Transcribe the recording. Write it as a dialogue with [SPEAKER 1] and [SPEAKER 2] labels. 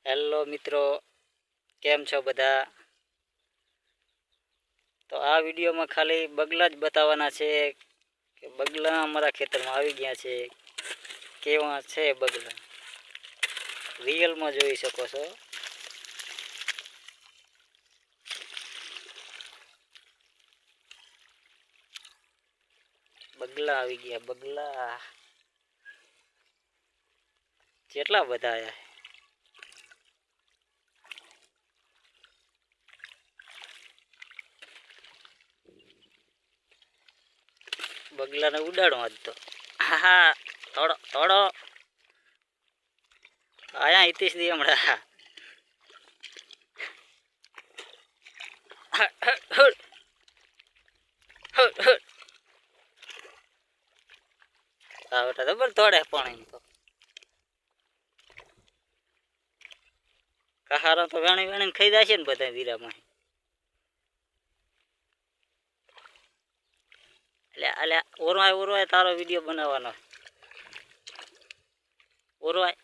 [SPEAKER 1] Hello મિત્રો, કેમ છો બધા? તો આ વિડીયોમાં ખાલી બગલા જ બતાવવાના છે કે બગલા અમારા ખેતરમાં આવી ગયા છે. કેવા છે બગલા, રિયલમાં જોઈ શકો છો. બગલા આવી ગયા, બગલા કેટલા બધા આયા. બગલાને ઉડાડો આજ તો. હા, થોડો થોડો આયા હિતેશ દી હમણાં. હા બેટા જબર તોડે પાણી તો. કહારો તો વેણી વેણી ખાઈ જાય છે ને બધા વીરામાં. એટલે ઓરવાય તારો વિડીયો બનાવવાનો. ઓરવાય